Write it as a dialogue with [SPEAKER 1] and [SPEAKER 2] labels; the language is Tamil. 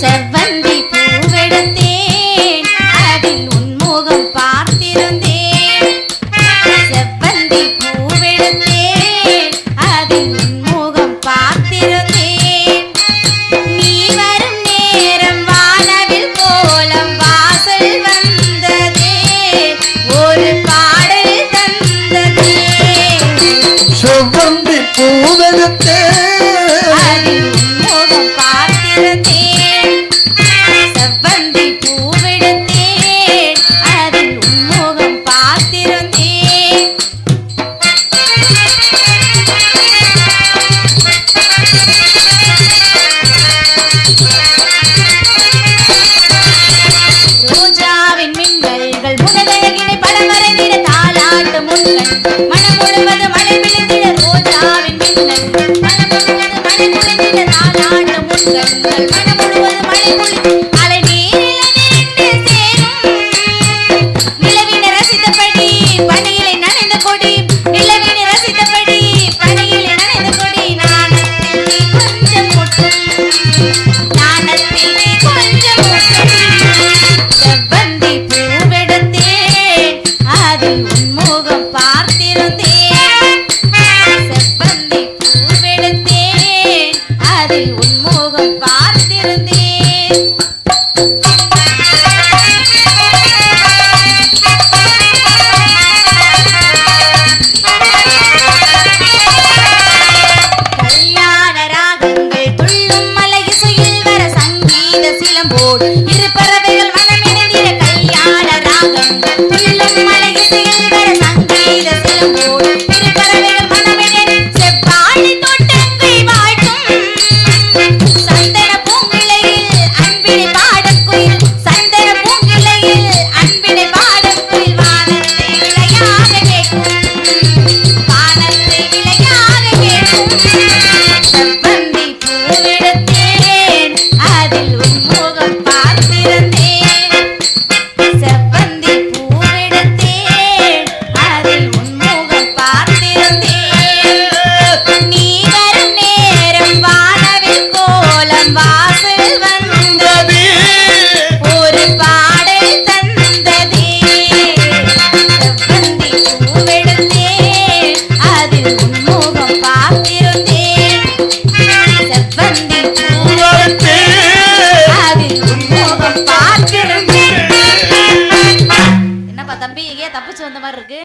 [SPEAKER 1] செவ்வந்தி பூவெடுத்தேன் அதில் உன்முகம் பார்த்திருந்தேன். செவ்வந்தி பூவெடுத்தேன் அதில் உன்முகம் பார்த்திருந்தேன். நீ வரும் நேரம் வானவில் கோலம் வாசல் வந்ததே, ஒரு பாடல் தந்ததே.
[SPEAKER 2] செவ்வந்தி பூவெடுத்தேன்
[SPEAKER 1] அதில் உன்முகம் பார்த்திருந்தேன். செவ்வந்தி பூவெடுத்தேன் அதில் உன்முகம் பார்த்திருந்தேன். ரோஜாவின் மின்னல்கள் முனதழகினை படமறைந்திட தாலாட்டு முன்கண் மனம் முழுவது மழை விழுந்திட. ரோஜாவின் மின்னல்கள் மனம் முழுவது மழை பொழிந்திட தாலாட்டு முன்கண்கள் மனம் முழுவது மழை பொழி. அலை நீரில் நின்று சேரும் நிலவினை ரசித்தபடி பணியிலை நனைந்த கொடி. நிலவினை ரசித்தபடி பணியிலை நனைந்த கொடி. நாணத்தில் நீ கொஞ்சம் முட்டும், நாணத்தில் நீ கொஞ்சம் முட்டும். செவ்வந்தி பூவெடுத்தேன் அதில் உன்முகம் பார்த்திருந்தேன். செவ்வந்தி பூவெடுத்தேன் அதில் உன்முகம் பார்த்திருந்தேன். கல்யாண ராகங்கள் துள்ளும் மலையிசையில் வர சங்கீத சிலம்போடு இரு பறவைகள் மனமிணைந்திட. கல்யாண ராகங்கள் துள்ளும் மலையிசையில் வர சங்கீத சிலம்போடு இரு பறவைகள் மனமிணைந்து. செவ்வாழை தோட்டங்கள் வாழ்த்தும் சந்தன பூங்கிளையில் அன்பினை பாடும் குயில். சந்தன பூங்கிளையில் அன்பினை பாடும் குயில். வானத்தை விளையாக கேட்கும், வானத்தை விளையாக கேட்கும். செவ்வந்தி பூவெடுத்தேன் அதில் உன்முகம் பார்த்திருந்தேன். செவ்வந்தி பூவெடுத்தேன் அதில் உன்முகம் பார்த்திருந்தேன். நீ வரும் நேரம் வானவில் கோலம் வாசல் வந்ததே, ஒரு பாடல் தந்ததே. செவ்வந்தி பூவெடுத்தேன் அதில் உன்முகம் பார்த்திருந்தேன். செவ்வந்தி பூவெடுத்தேன் அதில் உன்முகம் பார்த்திருந்தேன். என்னப்பா தம்பி, எங்கேயா தப்பிச்சு வந்த மாதிரி இருக்கு?